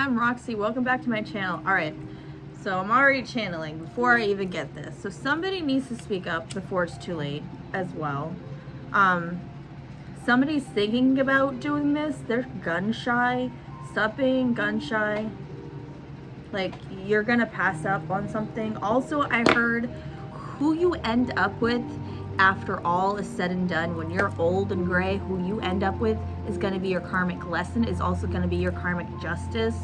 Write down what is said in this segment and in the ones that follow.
I'm Roxy. Welcome back to my channel. Alright, so I'm already channeling before I even get this. So somebody needs to speak up before it's too late as well. Somebody's thinking about doing this. They're gun shy. Stop being gun shy. Like, you're gonna pass up on something. Also, I heard who you end up with after all is said and done, when you're old and gray, who you end up with is going to be your karmic lesson, is also going to be your karmic justice.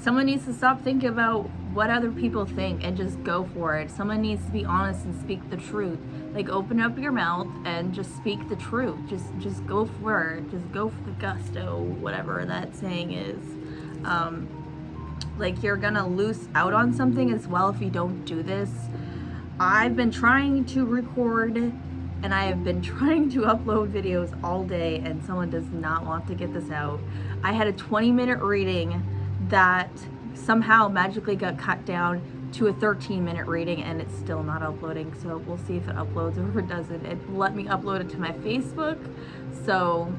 Someone needs to stop thinking about what other people think and just go for it. Someone needs to be honest and speak the truth. Like, open up your mouth and just speak the truth. Just go for it. Just go for the gusto, whatever that saying is. Like, you're gonna lose out on something as well if you don't do this. I've been trying to record and I have been trying to upload videos all day, and someone does not want to get this out. I had a 20-minute reading that somehow magically got cut down to a 13-minute reading, and it's still not uploading. So we'll see if it uploads or if it doesn't. It let me upload it to my Facebook, so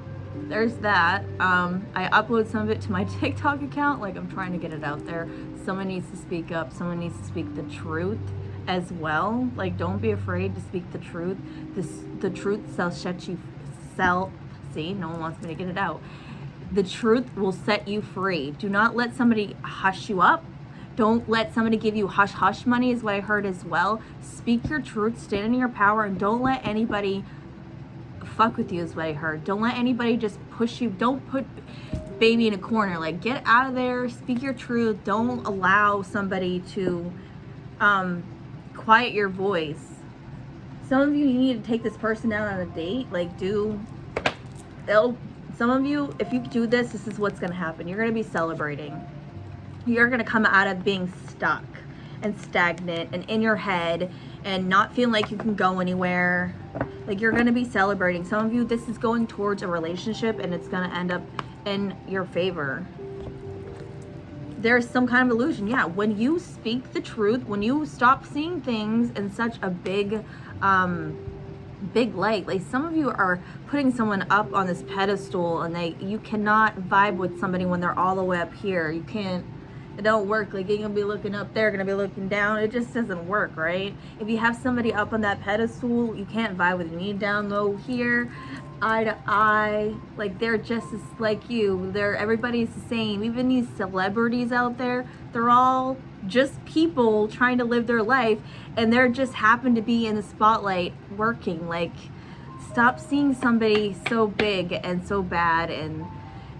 there's that. I upload some of it to my TikTok account. Like, I'm trying to get it out there. Someone needs to speak up. Someone needs to speak the truth as well. Like, don't be afraid to speak the truth. The truth shall set you see, no one wants me to get it out. The truth will set you free. Do not let somebody hush you up. Don't let somebody give you hush hush money, is what I heard as well. Speak your truth, stand in your power, and don't let anybody fuck with you, is what I heard. Don't let anybody just push you. Don't put baby in a corner. Like, get out of there, speak your truth. Don't allow somebody to quiet your voice. Some of you need to take this person out on a date. Like, some of you, if you do this, this is what's gonna happen. You're gonna be celebrating. You're gonna come out of being stuck and stagnant and in your head and not feeling like you can go anywhere. Like, you're gonna be celebrating. Some of you, this is going towards a relationship and it's gonna end up in your favor. There's some kind of illusion. Yeah, when you speak the truth, when you stop seeing things in such a big light. Like, some of you are putting someone up on this pedestal, and you cannot vibe with somebody when they're all the way up here. You can't. It don't work. Like, you're gonna be looking up, they're gonna be looking down. It just doesn't work, right? If you have somebody up on that pedestal, you can't vibe with them. You need down low here, eye to eye. Like, they're just as like you. Everybody's the same. Even these celebrities out there, they're all just people trying to live their life, and they're just happen to be in the spotlight working. Like, stop seeing somebody so big and so bad and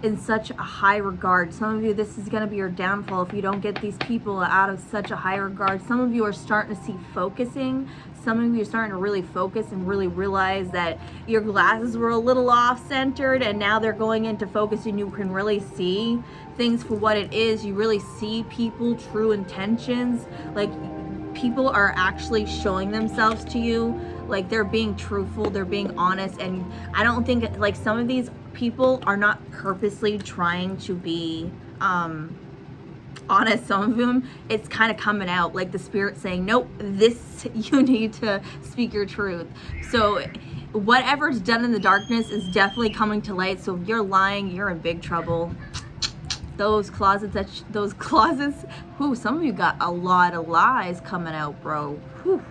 in such a high regard. Some of you, this is going to be your downfall if you don't get these people out of such a high regard. Some of you are starting to see focusing. Some of you are starting to really focus and really realize that your glasses were a little off-centered, and now they're going into focus, and you can really see things for what it is. You really see people true intentions. Like, people are actually showing themselves to you. Like, they're being truthful, they're being honest. And I don't think, like, some of these people are not purposely trying to be honest. Some of them, it's kind of coming out, like the spirit saying, nope, you need to speak your truth. So whatever's done in the darkness is definitely coming to light. So if you're lying, you're in big trouble. Those closets, whew, some of you got a lot of lies coming out, bro. Whew.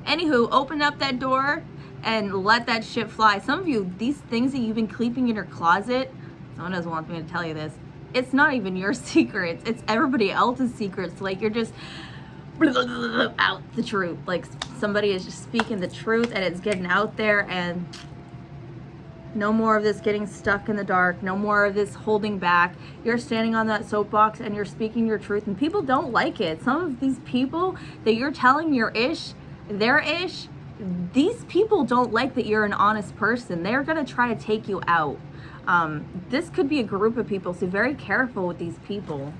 Anywho, open up that door and let that shit fly. Some of you, these things that you've been keeping in your closet, someone doesn't want me to tell you this, it's not even your secrets, it's everybody else's secrets. Like, you're just out the truth. Like, somebody is just speaking the truth and it's getting out there, and no more of this getting stuck in the dark. No more of this holding back. You're standing on that soapbox and you're speaking your truth, and people don't like it. Some of these people that you're telling your ish, their ish, these people don't like that you're an honest person. They're gonna try to take you out. This could be a group of people, so very careful with these people.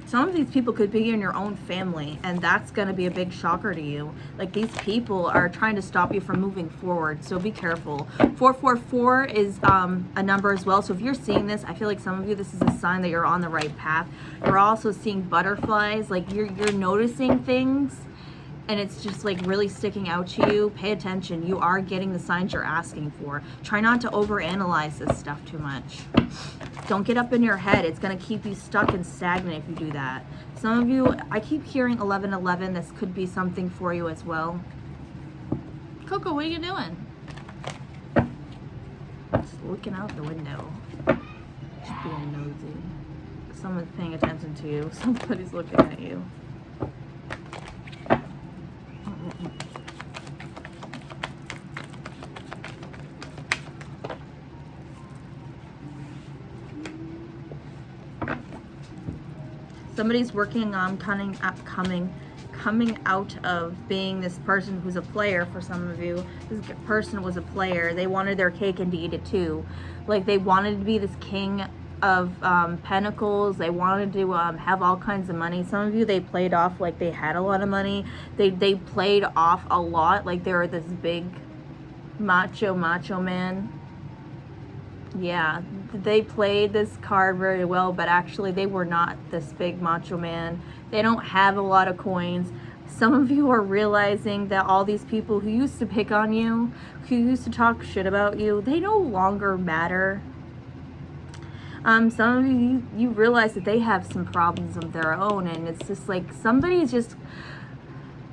Some of these people could be in your own family, and that's going to be a big shocker to you. Like, these people are trying to stop you from moving forward, so be careful. 444 is a number as well, so if you're seeing this, I feel like some of you, this is a sign that you're on the right path. You're also seeing butterflies. Like, you're noticing things and it's just like really sticking out to you, pay attention. You are getting the signs you're asking for. Try not to overanalyze this stuff too much. Don't get up in your head. It's going to keep you stuck and stagnant if you do that. Some of you, I keep hearing 1111. This could be something for you as well. Coco, what are you doing? Just looking out the window. Just being nosy. Someone's paying attention to you. Somebody's looking at you. Somebody's working on coming out of being this person who's a player. For some of you, this person was a player. They wanted their cake and to eat it too. Like, they wanted to be this king of pentacles. They wanted to have all kinds of money. Some of you, they played off like they had a lot of money. They played off a lot like they were this big macho man. Yeah, they played this card very well, but actually they were not this big macho man. They don't have a lot of coins. Some of you are realizing that all these people who used to pick on you, who used to talk shit about you, they no longer matter. Some of you realize that they have some problems of their own, and it's just like somebody's just,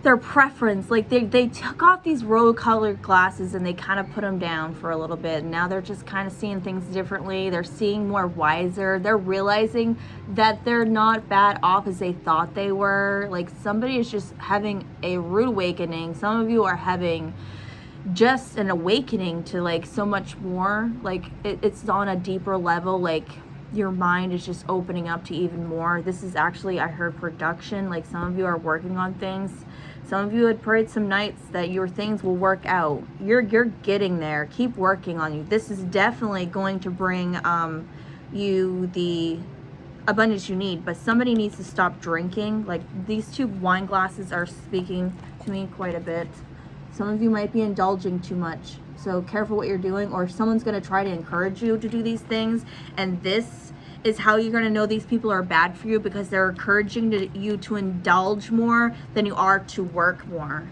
their preference, like they took off these rose-colored glasses and they kind of put them down for a little bit, and now they're just kind of seeing things differently. They're seeing more wiser. They're realizing that they're not bad off as they thought they were. Like, somebody is just having a rude awakening. Some of you are having just an awakening to like so much more. Like, it's on a deeper level. Like, your mind is just opening up to even more. This is actually, I heard production. Like, some of you are working on things. Some of you had prayed some nights that your things will work out. You're getting there. Keep working on you. This is definitely going to bring you the abundance you need. But somebody needs to stop drinking. Like, these two wine glasses are speaking to me quite a bit. Some of you might be indulging too much. So careful what you're doing, or someone's going to try to encourage you to do these things. And this is how you're going to know these people are bad for you, because they're encouraging you to indulge more than you are to work more.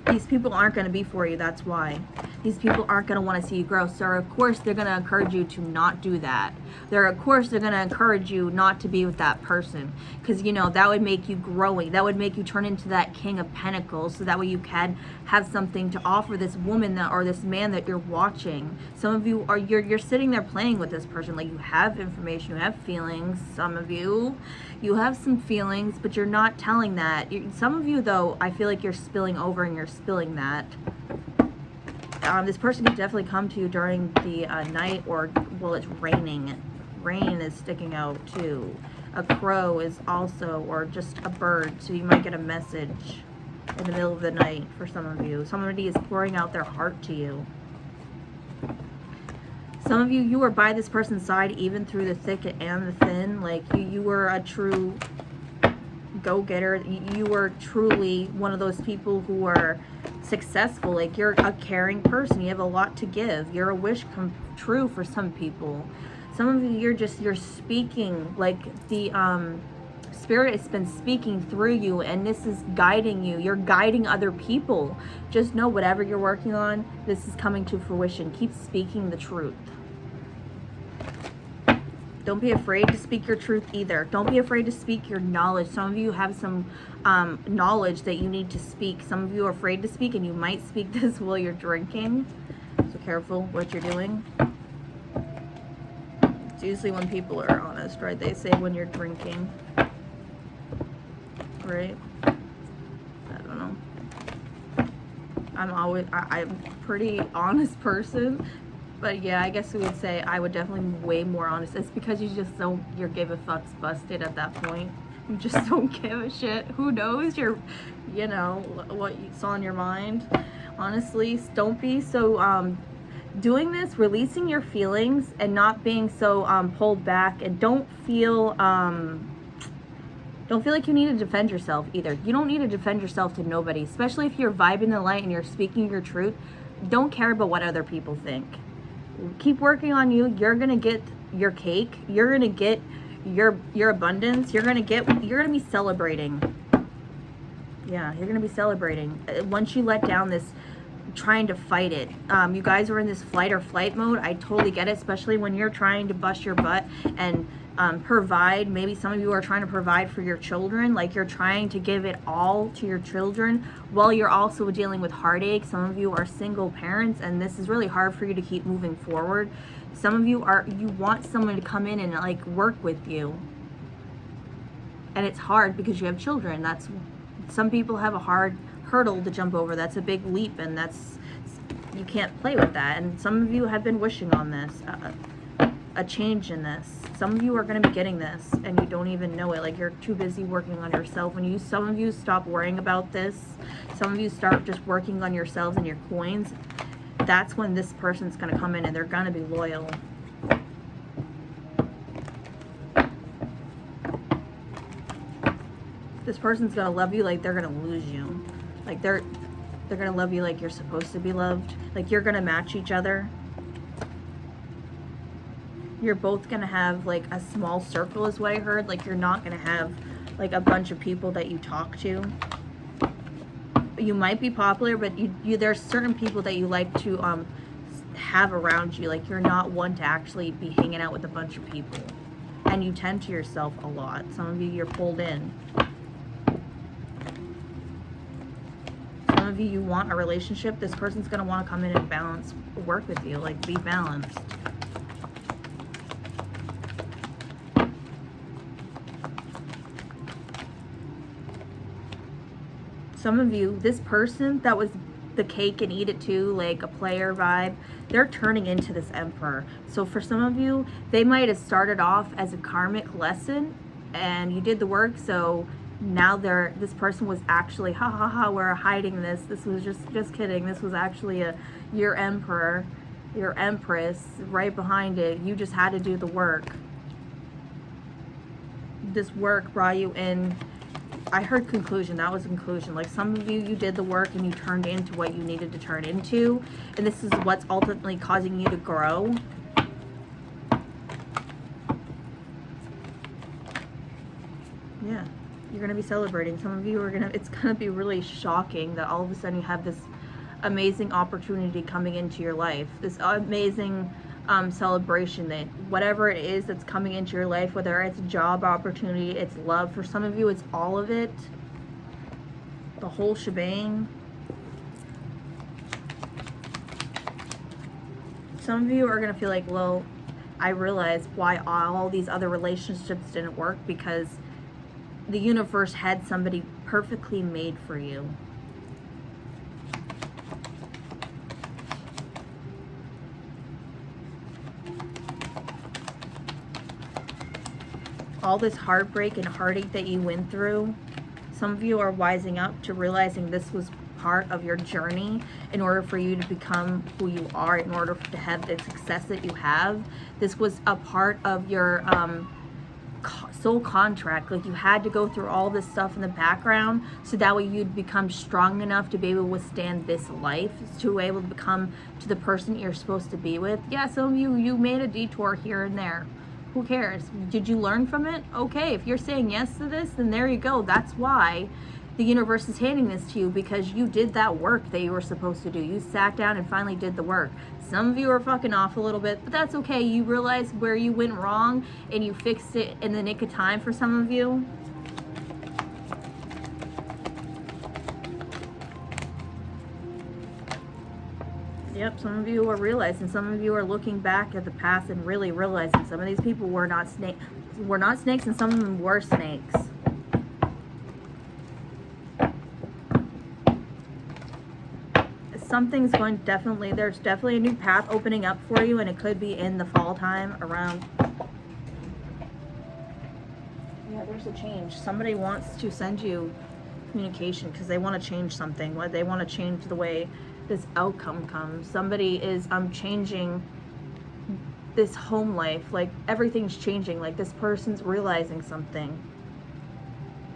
These people aren't going to be for you. That's why. These people aren't going to want to see you grow. So of course they're going to encourage you to not do that. Of course they're going to encourage you not to be with that person, because, you know, that would make you growing. That would make you turn into that King of Pentacles, so that way you can have something to offer this woman that, or this man that you're watching. Some of you are, you're sitting there playing with this person. Like, you have information, you have feelings. Some of you have some feelings, but you're not telling that. Some of you, though, I feel like you're spilling over and you're spilling that. This person could definitely come to you during the night, or, well, it's raining. Rain is sticking out too. A crow is also, or just a bird, so you might get a message in the middle of the night for some of you. Somebody is pouring out their heart to you. Some of you are by this person's side even through the thick and the thin. Like, you were a true go-getter. You were truly one of those people who are successful. Like, you're a caring person. You have a lot to give. You're a wish come true for some people. Some of you, you're speaking, like, the Spirit has been speaking through you, and this is guiding you. You're guiding other people. Just know, whatever you're working on, this is coming to fruition. Keep speaking the truth. Don't be afraid to speak your truth either. Don't be afraid to speak your knowledge. Some of you have some knowledge that you need to speak. Some of you are afraid to speak, and you might speak this while you're drinking. So careful what you're doing. It's usually when people are honest, right? They say when you're drinking. Right? I don't know. I'm a pretty honest person. But yeah, I guess we would say I would definitely be way more honest. It's because you just don't, your give a fuck's busted at that point. You just don't give a shit. Who knows you know, what's on your mind. Honestly, don't be so, doing this, releasing your feelings and not being so pulled back, and don't feel like you need to defend yourself either. You don't need to defend yourself to nobody, especially if you're vibing the light and you're speaking your truth. Don't care about what other people think. Keep working on you. You're gonna get your cake. You're gonna get your abundance. You're gonna be celebrating. Yeah, you're gonna be celebrating. Once you let down this trying to fight it. You guys are in this flight or flight mode. I totally get it, especially when you're trying to bust your butt and provide. Maybe some of you are trying to provide for your children, like you're trying to give it all to your children while you're also dealing with heartache. Some of you are single parents and this is really hard for you to keep moving forward. Some of you want someone to come in and like work with you, and it's hard because you have children. Some people have a hard hurdle to jump over. That's a big leap, and you can't play with that. And some of you have been wishing on this, a change in this. Some of you are going to be getting this and you don't even know it. Like you're too busy working on yourself. Some of you stop worrying about this, some of you start just working on yourselves and your coins, that's when this person's going to come in and they're going to be loyal. This person's going to love you like they're going to lose you. Like they're going to love you like you're supposed to be loved. Like you're going to match each other. You're both going to have like a small circle is what I heard. Like you're not going to have like a bunch of people that you talk to. You might be popular, but there's certain people that you like to have around you. Like you're not one to actually be hanging out with a bunch of people. And you tend to yourself a lot. Some of you, you're pulled in. Some of you, you want a relationship. This person's going to want to come in and work with you. Like be balanced. Some of you, this person that was the cake and eat it too, like a player vibe, they're turning into this emperor. So for some of you, they might have started off as a karmic lesson and you did the work, so now this person was actually, ha ha ha, we're hiding this. This was just kidding. This was actually your emperor, your empress right behind it. You just had to do the work. This work brought you in. I heard conclusion. That was conclusion. Like some of you, you did the work and you turned into what you needed to turn into. And this is what's ultimately causing you to grow. Yeah, you're going to be celebrating. Some of you are it's going to be really shocking that all of a sudden you have this amazing opportunity coming into your life. This amazing celebration, that whatever it is that's coming into your life, whether it's a job opportunity, it's love. For some of you, it's all of it, the whole shebang. Some of you are going to feel like, well, I realized why all these other relationships didn't work, because the universe had somebody perfectly made for you. All this heartbreak and heartache that you went through, some of you are wising up to realizing this was part of your journey in order for you to become who you are, in order to have the success that you have. This was a part of your soul contract. Like you had to go through all this stuff in the background so that way you'd become strong enough to be able to withstand this life, to be able to become to the person you're supposed to be with. Yeah, some of you made a detour here and there. Who cares? Did you learn from it? Okay, if you're saying yes to this, then there you go. That's why the universe is handing this to you, because you did that work that you were supposed to do. You sat down and finally did the work. Some of you are fucking off a little bit, but that's okay. You realized where you went wrong and you fixed it in the nick of time for some of you. Yep, some of you are realizing, some of you are looking back at the past and really realizing some of these people were not snakes, and some of them were snakes. Something's going there's definitely a new path opening up for you, and it could be in the fall time around. Yeah, there's a change. Somebody wants to send you communication because they want to change something. They want to change the way this outcome comes. Somebody is changing this home life. Like everything's changing. Like this person's realizing something.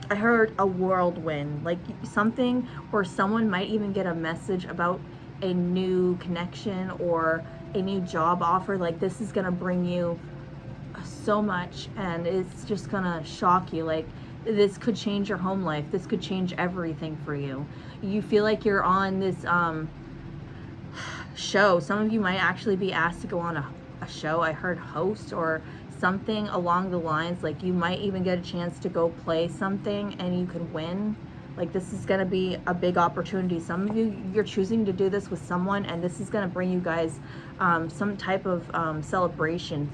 I heard a whirlwind, like something, or someone might even get a message about a new connection or a new job offer. Like this is gonna bring you so much, and it's just gonna shock you. Like This could change your home life. This could change everything for you. You feel like you're on this show. Some of you might actually be asked to go on a show. I heard host or something along the lines, like you might even get a chance to go play something and you can win. Like this is going to be a big opportunity. Some of you, you're choosing to do this with someone, and this is going to bring you guys some type of celebration.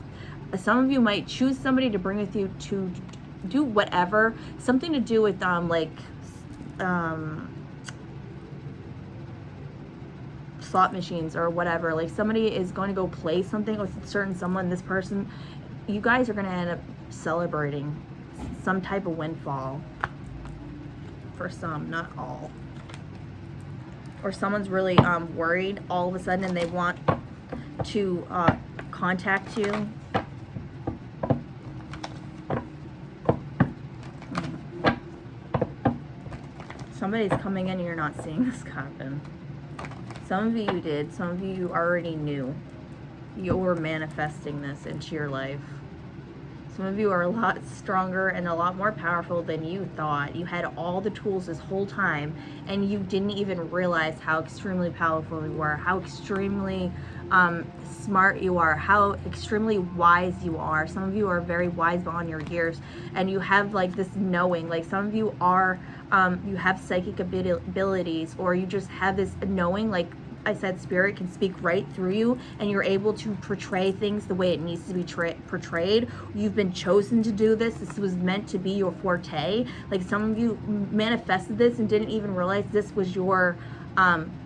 Some of you might choose somebody to bring with you to do whatever, something to do with slot machines or whatever. Like somebody is going to go play something with a certain someone. This person, you guys are going to end up celebrating some type of windfall. For some, not all. Or someone's really worried all of a sudden and they want to contact you. Somebody's coming in and you're not seeing this happen. Some of you did. Some of you already knew. You were manifesting this into your life. Some of you are a lot stronger and a lot more powerful than you thought. You had all the tools this whole time, and you didn't even realize how extremely powerful you are, how extremely smart you are, how extremely wise you are. Some of you are very wise beyond your years, and you have like this knowing. Like some of you are, you have psychic abilities, or you just have this knowing, like I said, spirit can speak right through you, and you're able to portray things the way it needs to be portrayed. You've been chosen to do this. This was meant to be your forte. Like some of you manifested this and didn't even realize this was your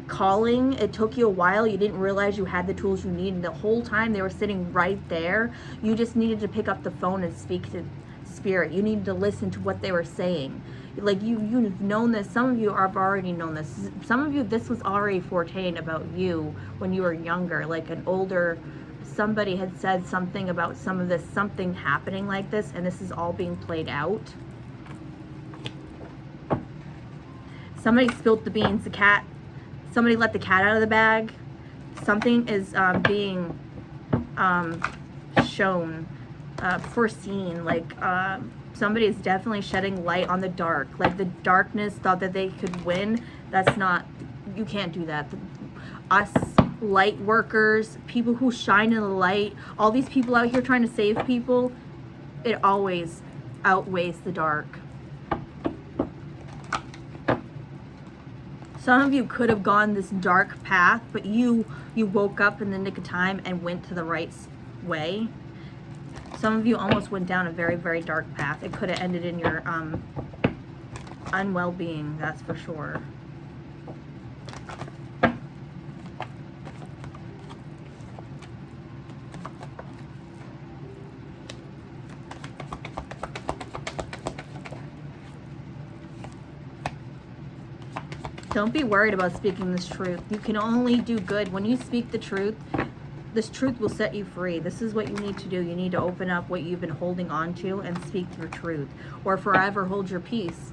calling. It took you a while. You didn't realize you had the tools you needed. The whole time they were sitting right there. You just needed to pick up the phone and speak to spirit. You needed to listen to what they were saying. Like you've known this. Some of you have already known this. Some of you, this was already foretold about you when you were younger. Like an older, somebody had said something about some of this, something happening like this, and this is all being played out. Somebody spilled the beans. The cat, somebody let the cat out of the bag. Something is being shown, foreseen, like somebody is definitely shedding light on the dark. Like the darkness thought that they could win. That's not, you can't do that. Us light workers, people who shine in the light, all these people out here trying to save people, it always outweighs the dark. Some of you could have gone this dark path, but you woke up in the nick of time and went to the right way. Some of you almost went down a very, very dark path. It could have ended in your unwell being, that's for sure. Don't be worried about speaking this truth. You can only do good. When you speak the truth, this truth will set you free. This is what you need to do. You need to open up what you've been holding on to and speak your truth, or forever hold your peace.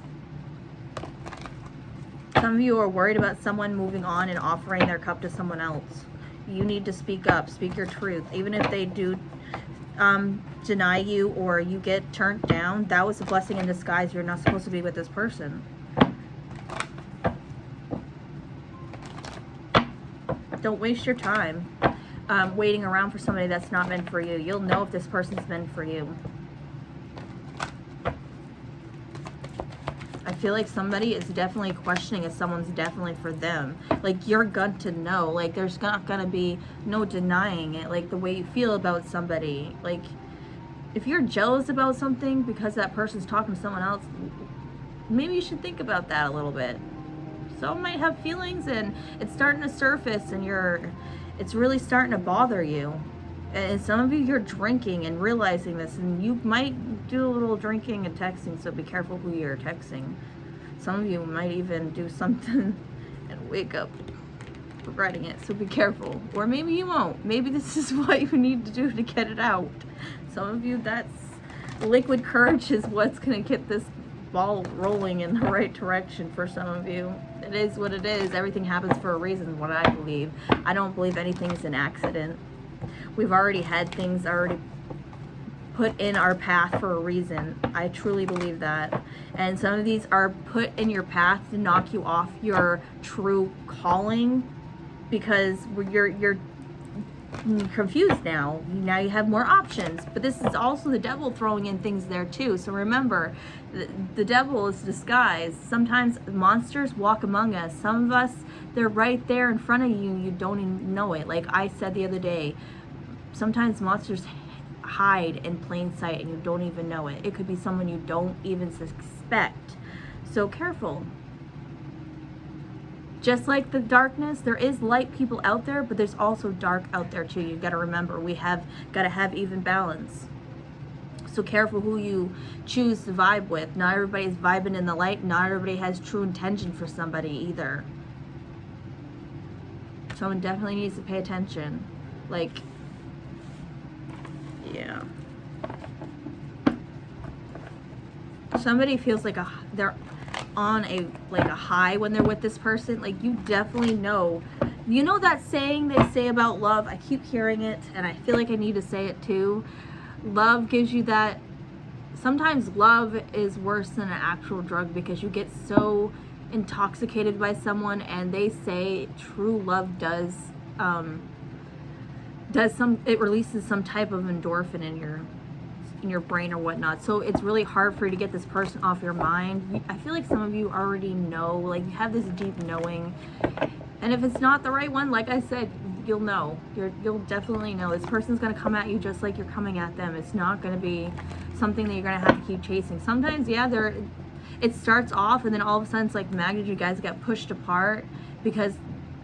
Some of you are worried about someone moving on and offering their cup to someone else. You need to speak up, speak your truth. Even if they do deny you or you get turned down, that was a blessing in disguise. You're not supposed to be with this person. Don't waste your time waiting around for somebody that's not meant for you. You'll know if this person's meant for you. I feel like somebody is definitely questioning if someone's definitely for them. Like you're going to know. Like there's not going to be no denying it. Like the way you feel about somebody. Like if you're jealous about something because that person's talking to someone else, maybe you should think about that a little bit. Some might have feelings and it's starting to surface and it's really starting to bother you. And some of you, you're drinking and realizing this, and you might do a little drinking and texting, so be careful who you're texting. Some of you might even do something and wake up regretting it, so be careful. Or maybe you won't. Maybe this is what you need to do to get it out. Some of you, that's liquid courage is what's going to get this ball rolling in the right direction for some of you. It is what it is. Everything happens for a reason, what I believe. I don't believe anything's an accident. We've already had things already put in our path for a reason. I truly believe that. And some of these are put in your path to knock you off your true calling, because you're confused now. Now you have more options. But this is also the devil throwing in things there too. So remember, the devil is disguised. Sometimes monsters walk among us. Some of us, they're right there in front of you, you don't even know it. Like I said the other day, sometimes monsters hide in plain sight and you don't even know it. It could be someone you don't even suspect. So careful. Just like the darkness, there is light people out there, but there's also dark out there too. You've got to remember, we have got to have even balance. So careful who you choose to vibe with. Not everybody's vibing in the light. Not everybody has true intention for somebody either. Someone definitely needs to pay attention. Like, yeah. Somebody feels like they're on a high when they're with this person. Like, you definitely know. You know that saying they say about love? I keep hearing it and I feel like I need to say it too. Love gives you that. Sometimes love is worse than an actual drug, because you get so intoxicated by someone, and they say true love does it releases some type of endorphin in your brain or whatnot. So it's really hard for you to get this person off your mind. I feel like some of you already know, like you have this deep knowing, and if it's not the right one, like I said, you'll know. You'll definitely know. This person's gonna come at you just like you're coming at them. It's not gonna be something that you're gonna have to keep chasing. Sometimes, yeah, it starts off and then all of a sudden it's like magnet, you guys get pushed apart because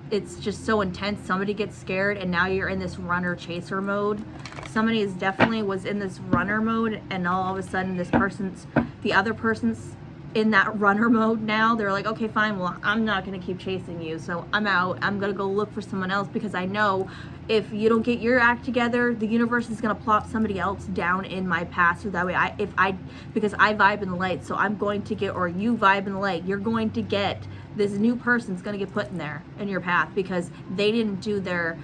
it's just so intense. Somebody gets scared and now you're in this runner chaser mode. Somebody definitely was in this runner mode, and all of a sudden the other person's in that runner mode now. They're like, okay, fine, well, I'm not gonna keep chasing you, so I'm out. I'm gonna go look for someone else, because I know if you don't get your act together, the universe is gonna plop somebody else down in my path. So that way, because I vibe in the light, so I'm going to get, or you vibe in the light, you're going to get, this new person's gonna get put in your path, because they didn't do their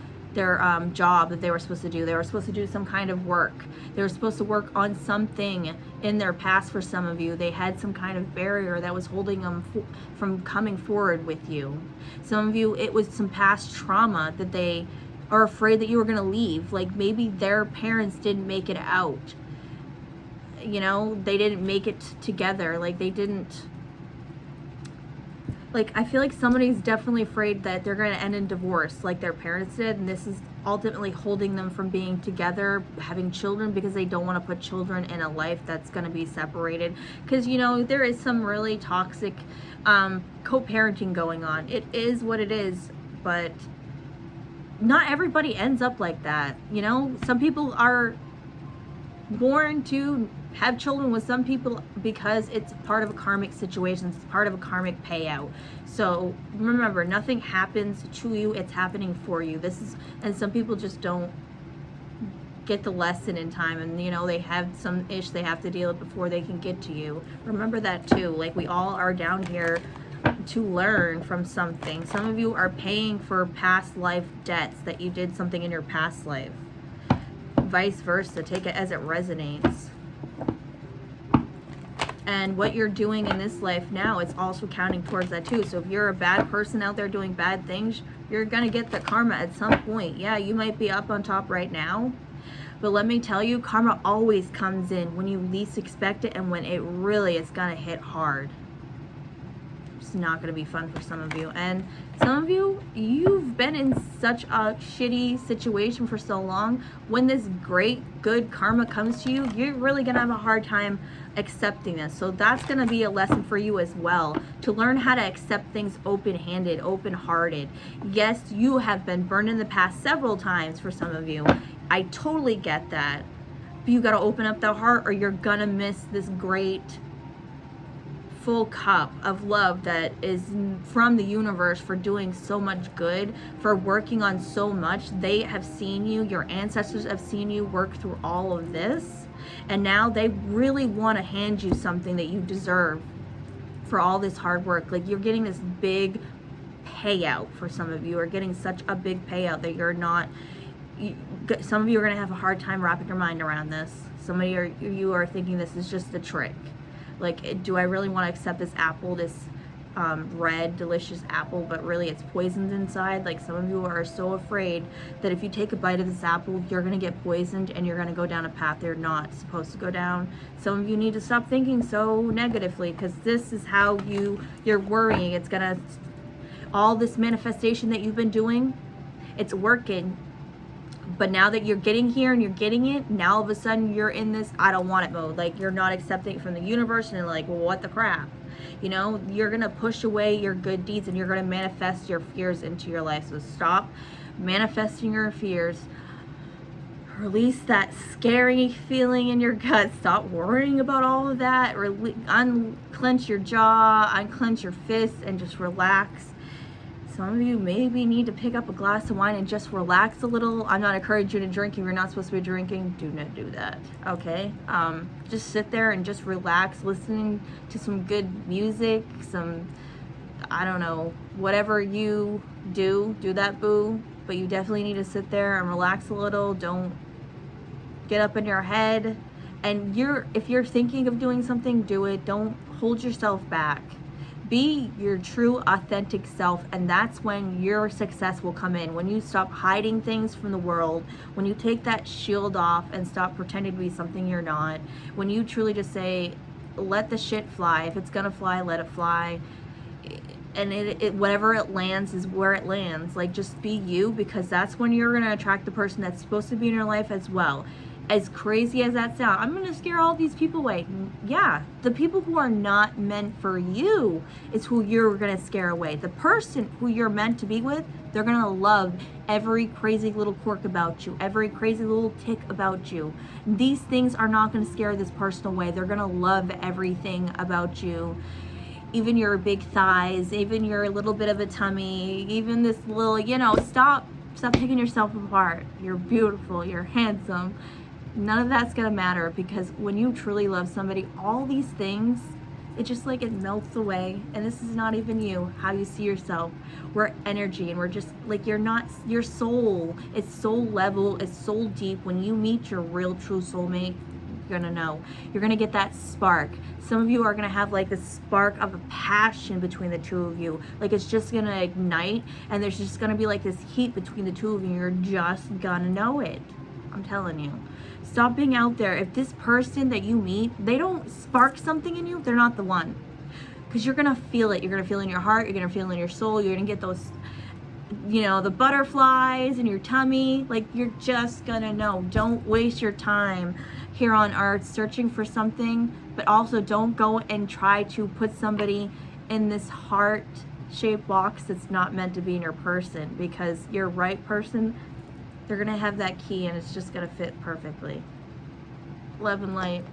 job that they were supposed to do. They were supposed to do some kind of work. They were supposed to work on something in their past. For some of you, they had some kind of barrier that was holding them from coming forward with you. Some of you, it was some past trauma that they are afraid that you were going to leave. Like maybe their parents didn't make it out. You know, they didn't make it together. Like they didn't. Like, I feel like somebody's definitely afraid that they're going to end in divorce like their parents did, and this is ultimately holding them from being together, having children, because they don't want to put children in a life that's going to be separated. Because, you know, there is some really toxic co-parenting going on. It is what it is, but not everybody ends up like that. You know, some people are born to have children with some people because it's part of a karmic situation. It's part of a karmic payout. So remember, nothing happens to you, it's happening for you. And some people just don't get the lesson in time, and you know, they have some ish they have to deal with before they can get to you. Remember that too. Like, we all are down here to learn from something. Some of you are paying for past life debts that you did something in your past life. Vice versa, take it as it resonates. And what you're doing in this life now, it's also counting towards that too. So if you're a bad person out there doing bad things, you're gonna get the karma at some point. Yeah, you might be up on top right now, but let me tell you, karma always comes in when you least expect it, and when it really is gonna hit hard. It's not gonna be fun for some of you. And some of you, you've been in such a shitty situation for so long. When this great, good karma comes to you, you're really gonna have a hard time accepting this. So that's gonna be a lesson for you as well, to learn how to accept things open-handed, open-hearted. Yes, you have been burned in the past several times for some of you. I totally get that. But you gotta open up that heart, or you're gonna miss this great full cup of love that is from the universe for doing so much good, for working on so much. They have seen you, your ancestors have seen you work through all of this, and now they really want to hand you something that you deserve for all this hard work. Like, you're getting this big payout. For some of you are getting such a big payout that you're not some of you are going to have a hard time wrapping your mind around this. Some of you are thinking this is just a trick. Like, do I really want to accept this apple, this red, delicious apple, but really it's poisoned inside? Like, some of you are so afraid that if you take a bite of this apple, you're going to get poisoned and you're going to go down a path you're not supposed to go down. Some of you need to stop thinking so negatively, because this is how you're worrying. It's going to, all this manifestation that you've been doing, it's working. But now that you're getting here and you're getting it, now all of a sudden you're in this I don't want it mode. Like, you're not accepting it from the universe, and you're like, well, what the crap? You know, you're going to push away your good deeds and you're going to manifest your fears into your life. So stop manifesting your fears. Release that scary feeling in your gut. Stop worrying about all of that. Unclench your jaw, unclench your fists, and just relax. Some of you maybe need to pick up a glass of wine and just relax a little. I'm not encouraging you to drink if you're not supposed to be drinking. Do not do that, okay? Just sit there and just relax, listening to some good music, some, I don't know, whatever you do that, boo. But you definitely need to sit there and relax a little. Don't get up in your head. And if you're thinking of doing something, do it. Don't hold yourself back. Be your true, authentic self, and that's when your success will come in. When you stop hiding things from the world, when you take that shield off and stop pretending to be something you're not, when you truly just say, let the shit fly. If it's gonna fly, let it fly. And whatever it lands is where it lands. Like, just be you, because that's when you're gonna attract the person that's supposed to be in your life as well. As crazy as that sounds, I'm gonna scare all these people away. Yeah, the people who are not meant for you is who you're gonna scare away. The person who you're meant to be with, they're gonna love every crazy little quirk about you, every crazy little tick about you. These things are not gonna scare this person away. They're gonna love everything about you. Even your big thighs, even your little bit of a tummy, even this little, stop picking yourself apart. You're beautiful, you're handsome. None of that's gonna matter, because when you truly love somebody, all these things, it just like it melts away. And this is not even you, how you see yourself. We're energy, and we're just like, you're not your soul. It's soul level, it's soul deep. When you meet your real true soulmate, you're gonna know. You're gonna get that spark. Some of you are gonna have like this spark of a passion between the two of you. Like, it's just gonna ignite, and there's just gonna be like this heat between the two of you. You're just gonna know it. I'm telling you. Stop being out there. If this person that you meet, they don't spark something in you, they're not the one. Because you're gonna feel it. You're gonna feel it in your heart, you're gonna feel it in your soul, you're gonna get those, the butterflies in your tummy. Like, you're just gonna know. Don't waste your time here on earth searching for something, but also don't go and try to put somebody in this heart-shaped box that's not meant to be in your person, because your right person, they're gonna have that key and it's just gonna fit perfectly. Love and light.